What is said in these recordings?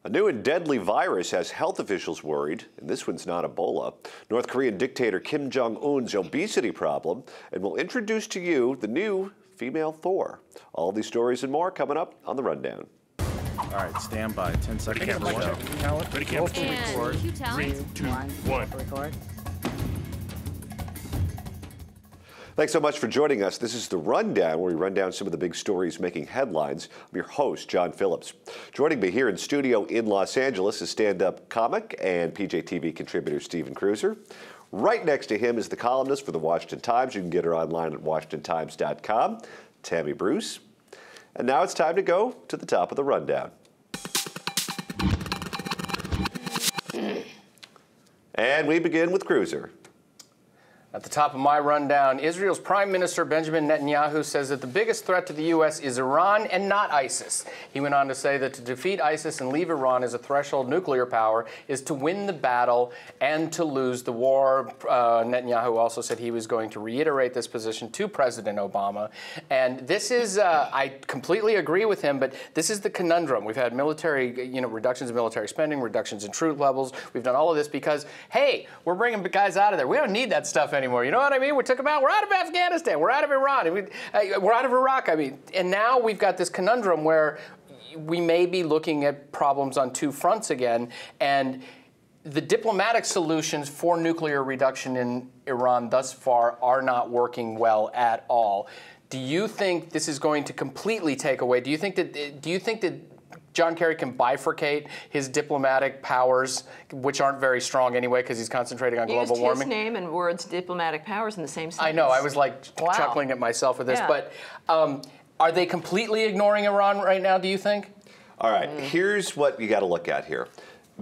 A new and deadly virus has health officials worried, and this one's not Ebola. North Korean dictator Kim Jong-un's obesity problem, and we'll introduce to you the new female Thor. All these stories and more coming up on The Rundown. All right, stand by. 10 seconds. Ready, camera. Talent. Ready, camera. Record. 3, 2, 1. Record. Thanks so much for joining us. This is The Rundown, where we run down some of the big stories making headlines. I'm your host, John Phillips. Joining me here in studio in Los Angeles is stand-up comic and PJTV contributor Stephen Kruiser. Right next to him is the columnist for the Washington Times. You can get her online at WashingtonTimes.com, Tammy Bruce. And now it's time to go to the top of the rundown. And we begin with Kruiser. At the top of my rundown, Israel's Prime Minister Benjamin Netanyahu says that the biggest threat to the U.S. is Iran and not ISIS. He went on to say that to defeat ISIS and leave Iran as a threshold nuclear power is to win the battle and to lose the war. Netanyahu also said he was going to reiterate this position to President Obama. And this is, I completely agree with him, but this is the conundrum. We've had military, reductions in military spending, reductions in troop levels. We've done all of this because, hey, we're bringing guys out of there. We don't need that stuff anymore. You know what I mean? We took them out. We're out of Afghanistan. We're out of Iran. We're out of Iraq. And now we've got this conundrum where we may be looking at problems on two fronts again. And the diplomatic solutions for nuclear reduction in Iran thus far are not working well at all. Do you think this is going to completely take away? Do you think that John Kerry can bifurcate his diplomatic powers, which aren't very strong anyway because he's concentrating on global warming? Used his name and words diplomatic powers in the same sentence. I know. I was chuckling at myself with this. Yeah. But are they completely ignoring Iran right now, do you think? All right. Here's what you got to look at here.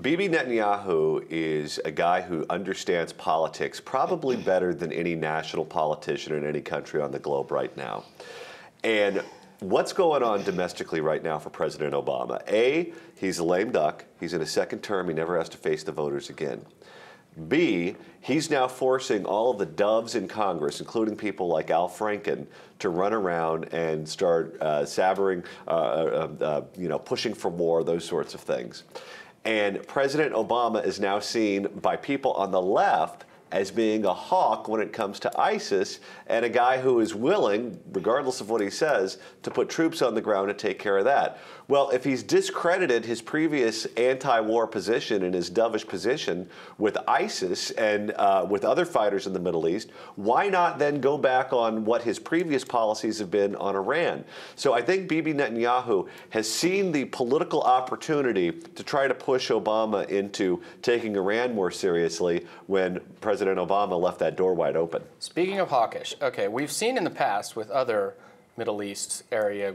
Bibi Netanyahu is a guy who understands politics probably better than any national politician in any country on the globe right now. And what's going on domestically right now for President Obama? A, he's a lame duck. He's in his second term. He never has to face the voters again. B, he's now forcing all of the doves in Congress, including people like Al Franken, to run around and start pushing for war, those sorts of things. And President Obama is now seen by people on the left as being a hawk when it comes to ISIS and a guy who is willing, regardless of what he says, to put troops on the ground to take care of that. Well, if he's discredited his previous anti-war position and his dovish position with ISIS and with other fighters in the Middle East, why not then go back on what his previous policies have been on Iran? So I think Bibi Netanyahu has seen the political opportunity to try to push Obama into taking Iran more seriously when President Obama left that door wide open. Speaking of hawkish, okay, we've seen in the past with other Middle East area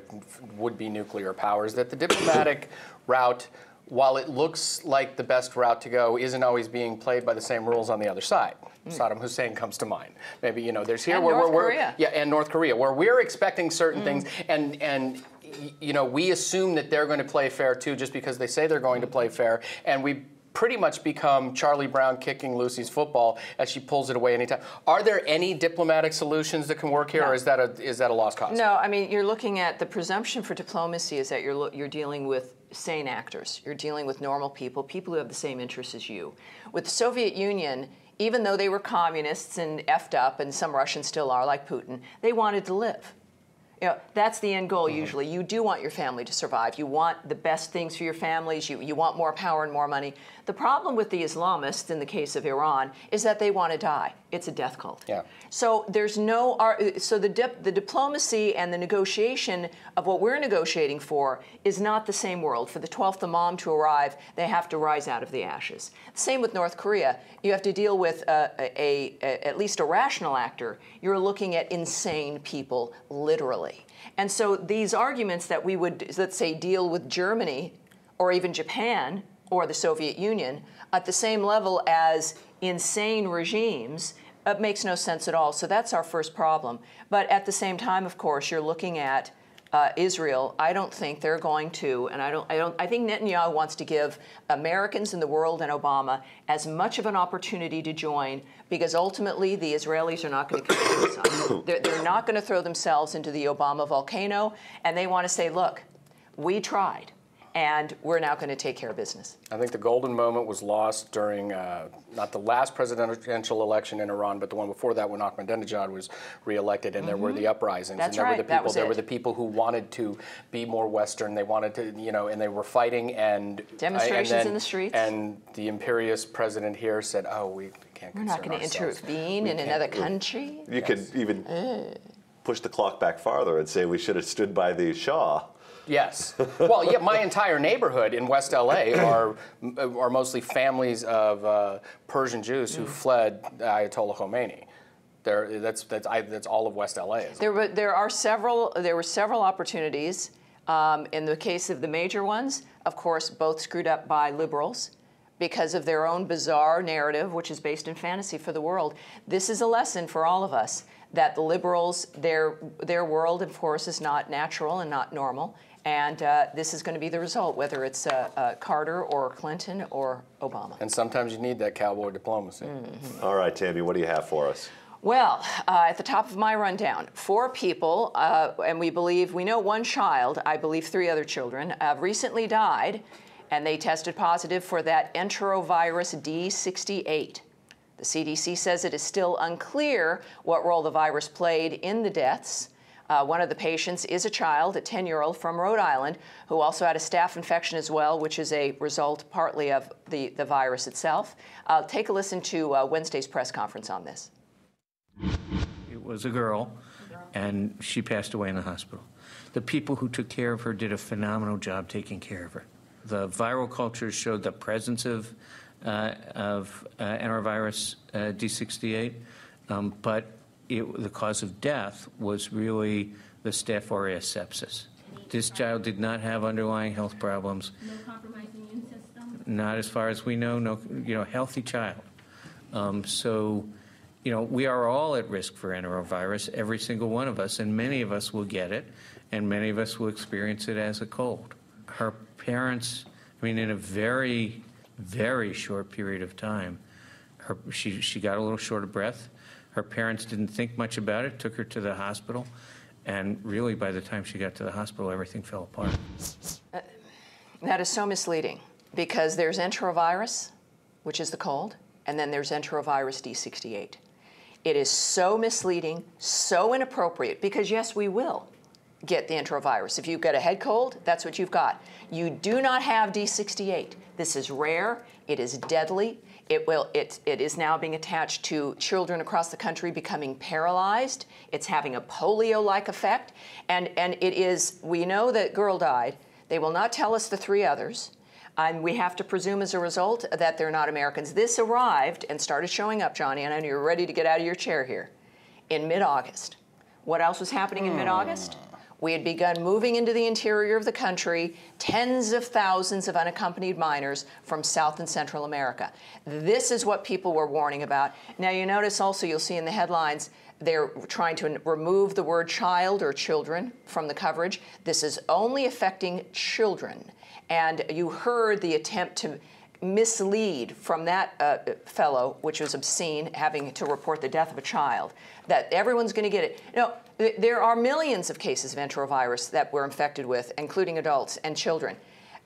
would-be nuclear powers that the diplomatic route, while it looks like the best route to go, isn't always being played by the same rules on the other side. Saddam Hussein comes to mind. Maybe, there's here and where North we're Korea. Yeah, and North Korea, where we're expecting certain things, and we assume that they're going to play fair too, just because they say they're going to play fair, and we pretty much become Charlie Brown kicking Lucy's football as she pulls it away anytime. Are there any diplomatic solutions that can work here, or is that a lost cause? No, I mean, you're looking at the presumption for diplomacy is that you're dealing with sane actors. You're dealing with normal people who have the same interests as you. With the Soviet Union, even though they were communists and effed up, and some Russians still are, like Putin, they wanted to live. That's the end goal usually. You do want your family to survive. You want the best things for your families. You want more power and more money. The problem with the Islamists, in the case of Iran, is that they want to die. It's a death cult. Yeah. So there's no, so the diplomacy and the negotiation of what we're negotiating for is not the same world. For the 12th Imam to arrive, they have to rise out of the ashes. Same with North Korea. You have to deal with at least a rational actor. You're looking at insane people, literally. And so these arguments that we would, let's say, deal with Germany or even Japan or the Soviet Union at the same level as insane regimes makes no sense at all. So that's our first problem. But at the same time, of course, you're looking at Israel. I don't think they're going to, and I think Netanyahu wants to give Americans in the world and Obama as much of an opportunity to join, because ultimately the Israelis are not going to commit suicide. They're not going to throw themselves into the Obama volcano, and they want to say, look, we tried. and we're now going to take care of business. I think the golden moment was lost during not the last presidential election in Iran, but the one before that when Ahmadinejad was reelected, and there were the uprisings. That's and there right. were the people, There were the people who wanted to be more Western. They wanted to, and they were fighting and demonstrations in the streets. And the imperious president here said, "Oh, we can't. We're not going to intervene in another country." You could even push the clock back farther and say we should have stood by the Shah. Yes. Well, yeah, my entire neighborhood in West LA are mostly families of Persian Jews who fled Ayatollah Khomeini. That's all of West LA. There were several opportunities. In the case of the major ones, of course, both screwed up by liberals because of their own bizarre narrative, which is based in fantasy for the world. This is a lesson for all of us that the liberals, their world, of course, is not natural and not normal. And this is going to be the result, whether it's Carter or Clinton or Obama. And sometimes you need that cowboy diplomacy. All right, Tammy, what do you have for us? Well, at the top of my rundown, 4 people, and we know one child, I believe 3 other children, have recently died, and they tested positive for that Enterovirus D-68. The CDC says it is still unclear what role the virus played in the deaths. One of the patients is a child, a 10-year-old from Rhode Island, who also had a staph infection as well, which is a result partly of the virus itself. Take a listen to Wednesday's press conference on this. It was a girl, and she passed away in the hospital. The people who took care of her did a phenomenal job taking care of her. The viral cultures showed the presence of Enterovirus D-68, but the cause of death was really the Staph aureus sepsis. This child did not have underlying health problems. No compromising immune system? Not as far as we know, no, healthy child. So, we are all at risk for enterovirus, every single one of us, and many of us will get it, and many of us will experience it as a cold. Her parents, in a very, very short period of time, she got a little short of breath. Her parents didn't think much about it, took her to the hospital, and really by the time she got to the hospital, everything fell apart. That is so misleading because there's enterovirus, which is the cold, and then there's Enterovirus D-68. It is so misleading, so inappropriate, because yes, we will get the enterovirus. If you've got a head cold, that's what you've got. You do not have D-68. This is rare, it is deadly. It is now being attached to children across the country becoming paralyzed. It's having a polio-like effect. And it is, we know that girl died. They will not tell us the 3 others. And we have to presume as a result that they're not Americans. This arrived and started showing up, Johnny, and I know you're ready to get out of your chair here, in mid-August. What else was happening in mid-August? We had begun moving into the interior of the country, tens of thousands of unaccompanied minors from South and Central America. This is what people were warning about. Now you notice also, you'll see in the headlines, they're trying to remove the word child or children from the coverage. This is only affecting children. And you heard the attempt to mislead from that fellow, which was obscene, having to report the death of a child, that everyone's going to get it. No, there are millions of cases of enterovirus that we're infected with, including adults and children.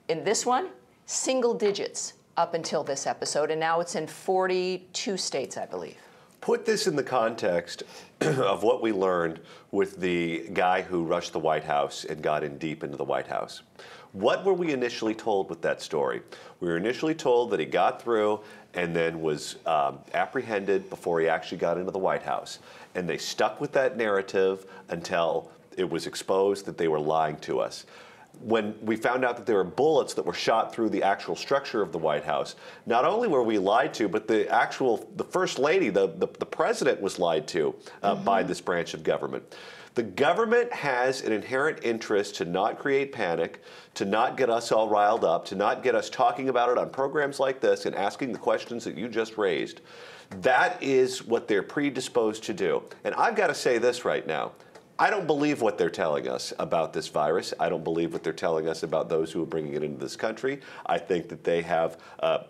In this one, single digits up until this episode, and now it's in 42 states, I believe. Put this in the context of what we learned with the guy who rushed the White House and got in deep into the White House. What were we initially told with that story? We were initially told that he got through and then was apprehended before he actually got into the White House. And they stuck with that narrative until it was exposed that they were lying to us. When we found out that there were bullets that were shot through the actual structure of the White House, not only were we lied to, but the First Lady, the President was lied to by this branch of government. The government has an inherent interest to not create panic, to not get us all riled up, to not get us talking about it on programs like this and asking the questions that you just raised. That is what they're predisposed to do. And I've got to say this right now. I don't believe what they're telling us about this virus. I don't believe what they're telling us about those who are bringing it into this country. I think that they have an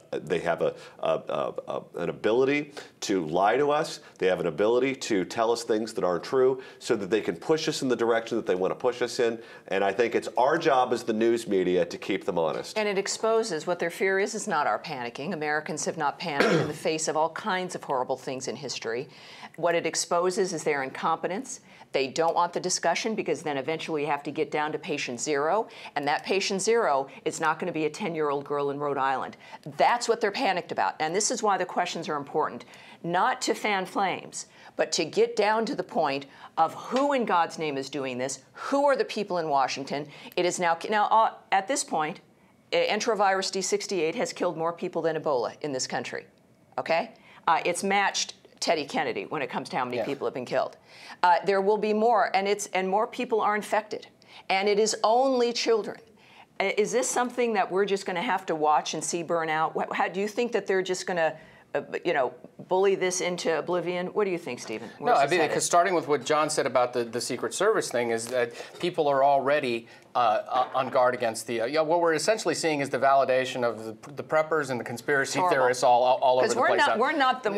ability to lie to us. They have an ability to tell us things that aren't true so that they can push us in the direction that they want to push us in. And I think it's our job as the news media to keep them honest. And it exposes what their fear is not our panicking. Americans have not panicked in the face of all kinds of horrible things in history. What it exposes is their incompetence. They don't want the discussion because then eventually you have to get down to patient zero, and that patient zero is not going to be a 10-year-old girl in Rhode Island. That's what they're panicked about, and this is why the questions are important. Not to fan flames, but to get down to the point of who in God's name is doing this, who are the people in Washington. It is now at this point, Enterovirus D-68 has killed more people than Ebola in this country, okay? It's matched Teddy Kennedy when it comes to how many people have been killed. There will be more, and more people are infected, and it is only children. Is this something that we're just going to have to watch and see burn out? How do you think that they're just going to, bully this into oblivion? What do you think, Stephen? No, I mean, because starting with what John said about the Secret Service thing is that people are already on guard against the. What we're essentially seeing is the validation of the preppers and the conspiracy theorists all over the place. Because we're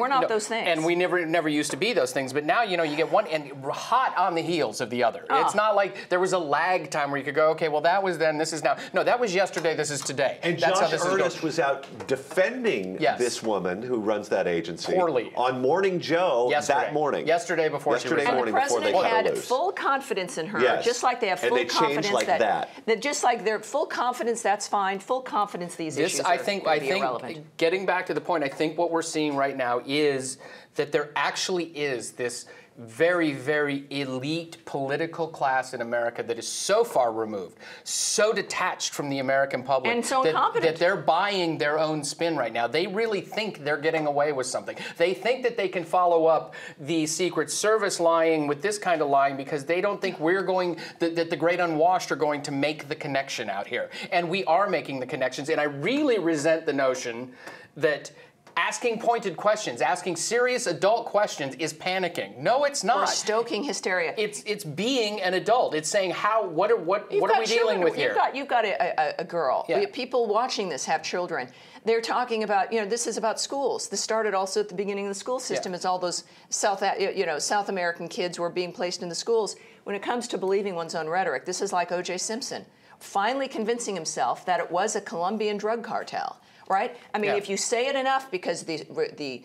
not those things. And we never used to be those things. But now, you get one and hot on the heels of the other. Oh. It's not like there was a lag time where you could go, okay, well, that was then, this is now. No, that was yesterday, this is today. And That's Josh Earnest was out defending this woman who runs that agency. Poorly. On Morning Joe that morning. Yesterday before she resigned. And the president had full confidence in her, just like they have full confidence that just like they're full confidence, that's fine. Full confidence, these issues are irrelevant. Getting back to the point, I think what we're seeing right now is that there actually is this very, very elite political class in America that is so far removed, so detached from the American public, and so incompetent that they're buying their own spin right now. They really think they're getting away with something. They think that they can follow up the Secret Service lying with this kind of lying because they don't think that the great unwashed are going to make the connection out here. And we are making the connections. And I really resent the notion that asking pointed questions, asking serious adult questions is panicking. No, it's not. Or stoking hysteria. It's being an adult. It's saying what are we dealing with here? You've got a girl. Yeah. People watching this have children. They're talking about, this is about schools. This started also at the beginning of the school system as all those South American kids were being placed in the schools. When it comes to believing one's own rhetoric, this is like O.J. Simpson, finally convincing himself that it was a Colombian drug cartel. Right? I mean, if you say it enough because the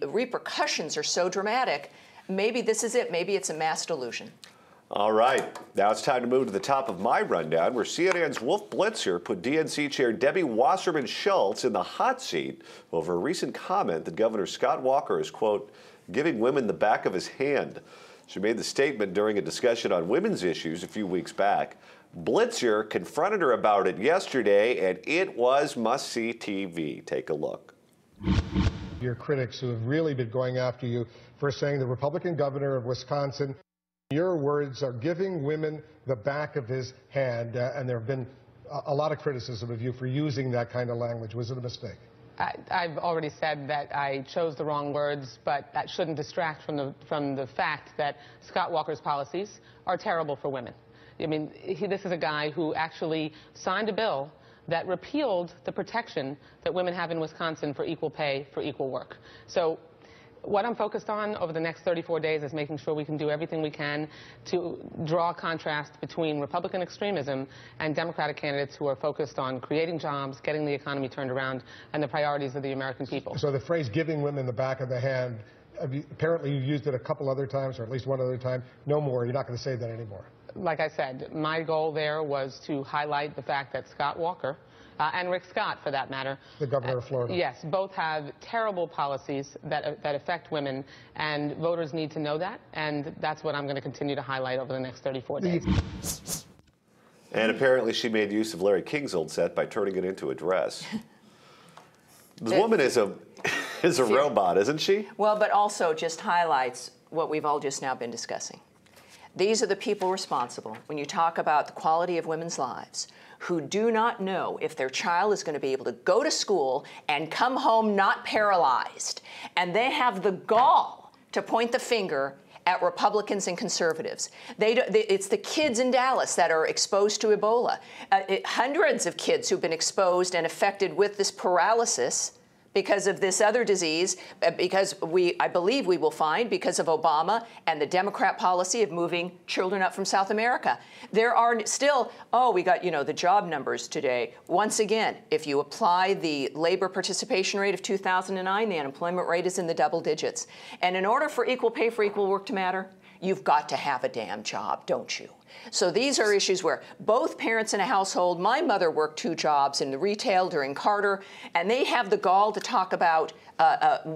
repercussions are so dramatic, maybe this is it. Maybe it's a mass delusion. All right. Now it's time to move to the top of my rundown, where CNN's Wolf Blitzer put DNC Chair Debbie Wasserman Schulz in the hot seat over a recent comment that Governor Scott Walker is, quote, giving women the back of his hand. She made the statement during a discussion on women's issues a few weeks back. Blitzer confronted her about it yesterday, and it was must-see TV. Take a look. Your critics who have really been going after you for saying the Republican governor of Wisconsin, your words are giving women the back of his hand, and there have been a lot of criticism of you for using that kind of language. Was it a mistake? I've already said that I chose the wrong words, but that shouldn't distract from the fact that Scott Walker's policies are terrible for women. I mean, this is a guy who actually signed a bill that repealed the protection that women have in Wisconsin for equal pay for equal work. So what I'm focused on over the next 34 days is making sure we can do everything we can to draw a contrast between Republican extremism and Democratic candidates who are focused on creating jobs, getting the economy turned around, and the priorities of the American people. So the phrase giving women the back of the hand, apparently you've used it a couple other times, or at least one other time. No more. You're not going to say that anymore. Like I said, my goal there was to highlight the fact that Scott Walker, and Rick Scott, for that matter, the governor of Florida, yes, both have terrible policies that affect women, and voters need to know that, and that's what I'm going to continue to highlight over the next 34 days. And apparently she made use of Larry King's old set by turning it into a dress. This woman is a robot, isn't she? Well, but also just highlights what we've all just now been discussing. These are the people responsible, when you talk about the quality of women's lives, who do not know if their child is going to be able to go to school and come home not paralyzed. And they have the gall to point the finger at Republicans and conservatives. It's the kids in Dallas that are exposed to Ebola. Hundreds of kids who've been exposed and affected with this paralysis because of this other disease, because I believe we will find, because of Obama and the Democrat policy of moving children up from South America. There are still, we got, the job numbers today. Once again, if you apply the labor participation rate of 2009, the unemployment rate is in the double digits. And in order for equal pay for equal work to matter, you've got to have a damn job, don't you? So these are issues where both parents in a household, my mother worked 2 jobs in the retail during Carter, and they have the gall to talk about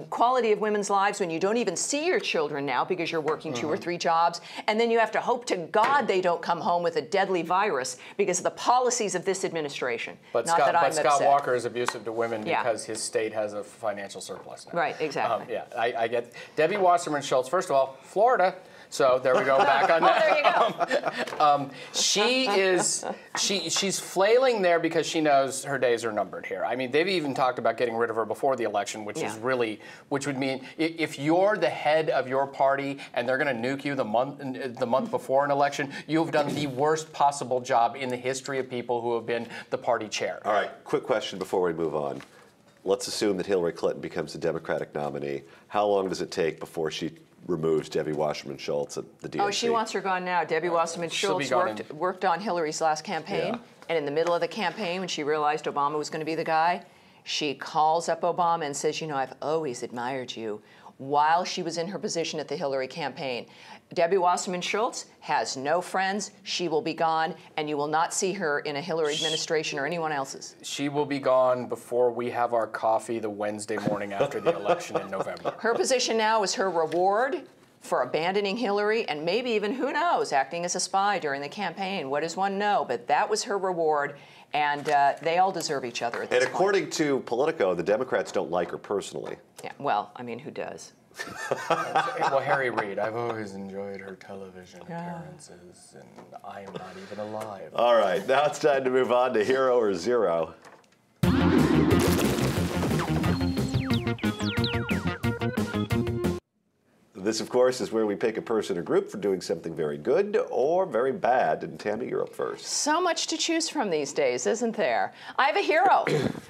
quality of women's lives when you don't even see your children now because you're working 2 or 3 jobs, and then you have to hope to God they don't come home with a deadly virus because of the policies of this administration. But Scott Walker is abusive to women because his state has a financial surplus now. Right, exactly. I get Debbie Wasserman Schulz. First of all, Florida. So there we go, back on that. There you go. She's flailing there because she knows her days are numbered here. I mean, they've even talked about getting rid of her before the election, which would mean if you're the head of your party and they're going to nuke you the month before an election, you've done the worst possible job in the history of people who have been the party chair. All right, quick question before we move on. Let's assume that Hillary Clinton becomes the Democratic nominee. How long does it take before she removes Debbie Wasserman Schulz at the DNC? Oh, she wants her gone now. Debbie Wasserman Schulz worked on Hillary's last campaign, and in the middle of the campaign, when she realized Obama was going to be the guy, she calls up Obama and says, I've always admired you, while she was in her position at the Hillary campaign. Debbie Wasserman Schulz has no friends. She will be gone, and you will not see her in a Hillary administration or anyone else's. She will be gone before we have our coffee the Wednesday morning after the election in November. Her position now is her reward for abandoning Hillary and maybe even, who knows, acting as a spy during the campaign. What does one know? But that was her reward, and they all deserve each other at this point. And according to Politico, the Democrats don't like her personally. Yeah, well, I mean, who does? Well, Harry Reid, I've always enjoyed her television appearances, and I am not even alive. All right, now it's time to move on to Hero or Zero. This, of course, is where we pick a person or group for doing something very good or very bad. And Tammy, you're up first. So much to choose from these days, isn't there? I have a hero.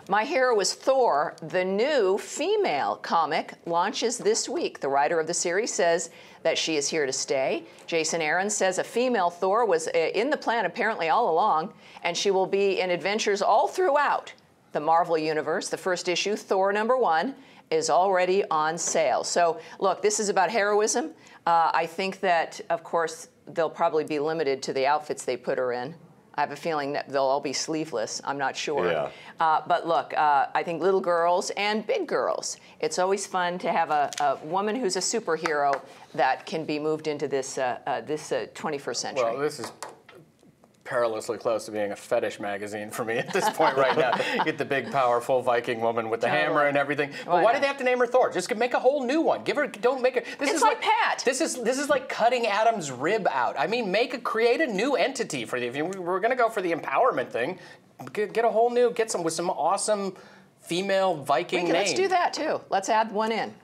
My hero is Thor. The new female comic launches this week. The writer of the series says that she is here to stay. Jason Aaron says a female Thor was in the plan apparently all along, and she will be in adventures all throughout the Marvel Universe. The first issue, Thor #1, is already on sale. So look, this is about heroism. I think that, of course, they'll probably be limited to the outfits they put her in. I have a feeling that they'll all be sleeveless. I'm not sure. Yeah. But look, I think little girls and big girls, it's always fun to have a woman who's a superhero that can be moved into this 21st century. Well, this is perilously close to being a fetish magazine for me at this point right now. Get the big, powerful Viking woman with the hammer and everything. But why did they have to name her Thor? Just make a whole new one. Don't make her. It's like Pat. This is like cutting Adam's rib out. I mean, create a new entity for the. If we're going to go for the empowerment thing, get a whole new, with some awesome female Viking names. Let's do that too. Let's add one in.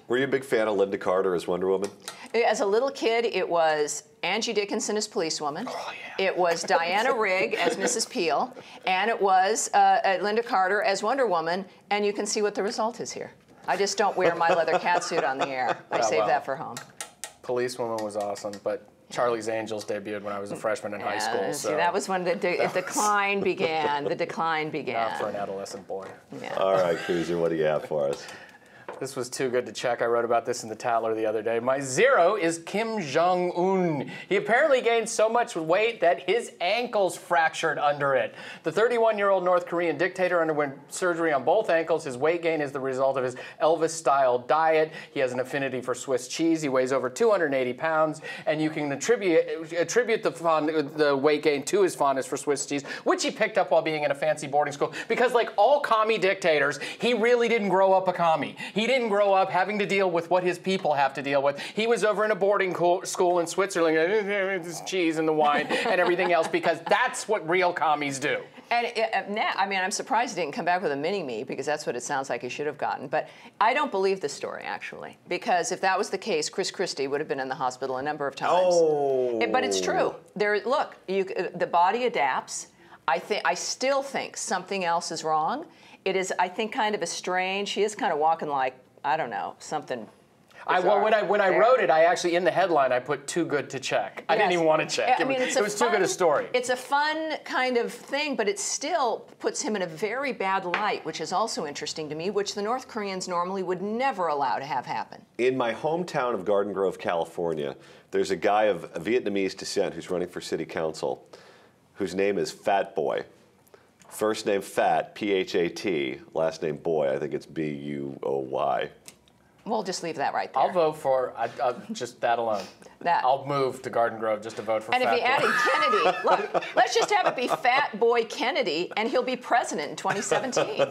Were you a big fan of Linda Carter as Wonder Woman? As a little kid, it was Angie Dickinson as Policewoman. Oh, yeah. It was Diana Rigg as Mrs. Peel. And it was Linda Carter as Wonder Woman. And you can see what the result is here. I just don't wear my leather catsuit on the air. I save that for home. Policewoman was awesome, but Charlie's Angels debuted when I was a freshman in high school. So see, that was when the decline began. The decline began. Not for an adolescent boy. Yeah. All right, Kruiser, what do you have for us? This was too good to check. I wrote about this in the Tatler the other day. My zero is Kim Jong-un. He apparently gained so much weight that his ankles fractured under it. The 31-year-old North Korean dictator underwent surgery on both ankles. His weight gain is the result of his Elvis-style diet. He has an affinity for Swiss cheese. He weighs over 280 pounds, and you can attribute the weight gain to his fondness for Swiss cheese, which he picked up while being in a fancy boarding school. Because like all commie dictators, he really didn't grow up a commie. He didn't grow up having to deal with what his people have to deal with. He was over in a boarding school in Switzerland, this cheese and the wine and everything else, because that's what real commies do. And now, I mean, I'm surprised he didn't come back with a mini-me, because that's what it sounds like he should have gotten. But I don't believe this story, actually, because if that was the case, Chris Christie would have been in the hospital a number of times. Oh. But it's true. Look, the body adapts. I still think something else is wrong. It is, I think, kind of a strange. He is kind of walking like, I don't know, something. Well, when I wrote it, I actually, in the headline, I put too good to check. I didn't even want to check. I mean, it was too good a story. It's a fun kind of thing, but it still puts him in a very bad light, which is also interesting to me, which the North Koreans normally would never allow to have happen. In my hometown of Garden Grove, California, there's a guy of Vietnamese descent who's running for city council, whose name is Fat Boy. First name Fat, P-H-A-T. Last name Boy, I think it's B-U-O-Y. We'll just leave that right there. I'll vote for just that alone. I'll move to Garden Grove just to vote for Fat Boy. And if he added Kennedy, look, let's just have it be Fat Boy Kennedy, and he'll be president in 2017.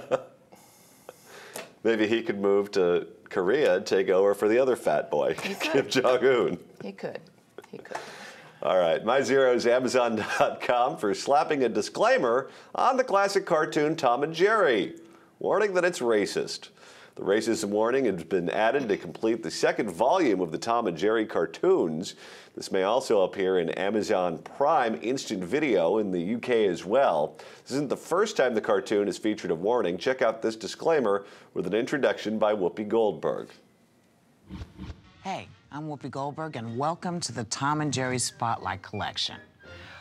Maybe he could move to Korea and take over for the other fat boy, Kim Jong-un. He could. He could. All right, my zero is Amazon.com for slapping a disclaimer on the classic cartoon Tom and Jerry, warning that it's racist. The racism warning has been added to complete the second volume of the Tom and Jerry cartoons. This may also appear in Amazon Prime Instant Video in the UK as well. This isn't the first time the cartoon has featured a warning. Check out this disclaimer with an introduction by Whoopi Goldberg. Hey, I'm Whoopi Goldberg, and welcome to the Tom and Jerry Spotlight Collection.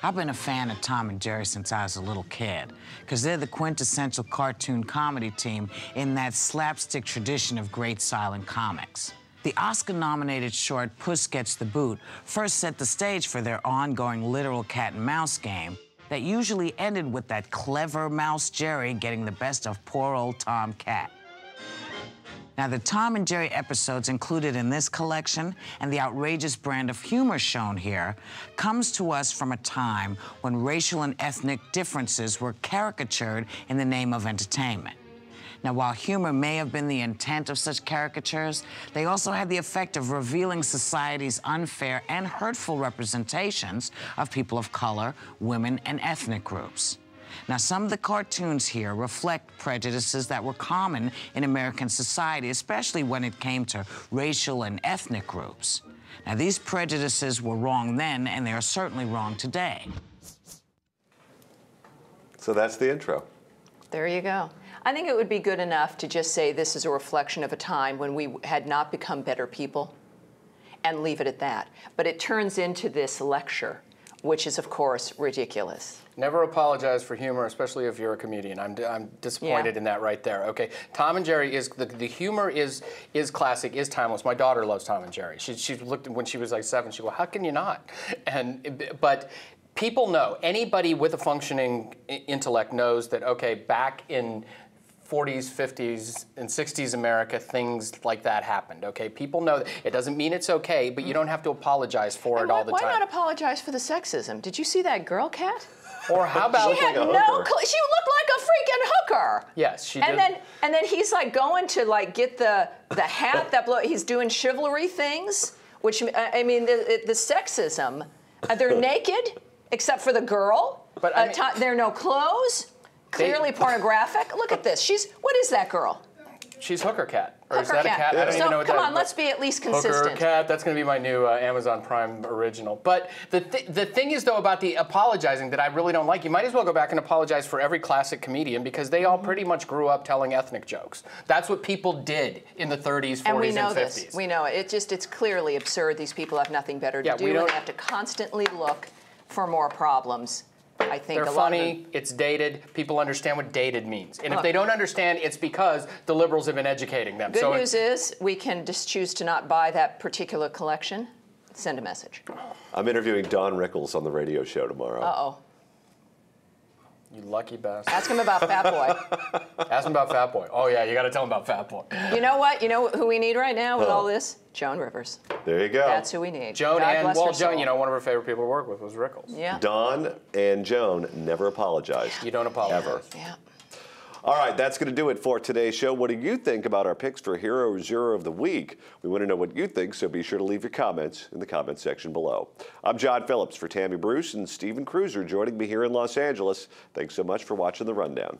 I've been a fan of Tom and Jerry since I was a little kid, because they're the quintessential cartoon comedy team in that slapstick tradition of great silent comics. The Oscar-nominated short Puss Gets the Boot first set the stage for their ongoing literal cat-and-mouse game that usually ended with that clever mouse Jerry getting the best of poor old Tom Cat. Now, the Tom and Jerry episodes included in this collection and the outrageous brand of humor shown here comes to us from a time when racial and ethnic differences were caricatured in the name of entertainment. Now, while humor may have been the intent of such caricatures, they also had the effect of revealing society's unfair and hurtful representations of people of color, women, and ethnic groups. Now, some of the cartoons here reflect prejudices that were common in American society, especially when it came to racial and ethnic groups. Now, these prejudices were wrong then, and they are certainly wrong today. So that's the intro. There you go. I think it would be good enough to just say this is a reflection of a time when we had not become better people and leave it at that. But it turns into this lecture, which is, of course, ridiculous. Never apologize for humor, especially if you're a comedian. I'm disappointed in that right there. Okay, Tom and Jerry is the humor is classic, is timeless. My daughter loves Tom and Jerry. She looked when she was like 7. She go, how can you not? But people know. Anybody with a functioning intellect knows that. Okay, back in 40s, 50s, and 60s America, things like that happened, okay? People know that. It doesn't mean it's okay, but you don't have to apologize for it all the time. Why not apologize for the sexism? Did you see that girl cat? Or how about... She had no clue. She looked like a freaking hooker. Yes, she did. And then he's like going to like get the hat that he's doing chivalry things, which, I mean, the sexism. They're naked, except for the girl. But I mean, there are no clothes. Clearly pornographic. Look at this. What is that girl? She's Hooker Cat. Or Hooker is that Cat. a cat? I don't even know what that is. Come on, let's be at least consistent. Hooker Cat, that's going to be my new Amazon Prime original. But the thing is, though, about the apologizing that I really don't like, you might as well go back and apologize for every classic comedian, because they all pretty much grew up telling ethnic jokes. That's what people did in the 30s, 40s, and 50s. We know this. We know it. It's clearly absurd. These people have nothing better to do, and they have to constantly look for more problems. I think they're funny, it's dated, people understand what dated means. And if they don't understand, it's because the liberals have been educating them. Good news is we can just choose to not buy that particular collection. Send a message. I'm interviewing Don Rickles on the radio show tomorrow. Uh-oh. You lucky bastard. Ask him about Fat Boy. Ask him about Fat Boy. Oh, yeah, you got to tell him about Fat Boy. You know what? You know who we need right now with all this? Joan Rivers. There you go. That's who we need. Joan Joan, you know, one of her favorite people to work with was Rickles. Yeah. Don and Joan never apologized. You don't apologize. Ever. Yeah. All right, that's going to do it for today's show. What do you think about our picks for Hero or Zero of the Week? We want to know what you think, so be sure to leave your comments in the comments section below. I'm John Phillips for Tammy Bruce and Stephen Kruiser joining me here in Los Angeles. Thanks so much for watching The Rundown.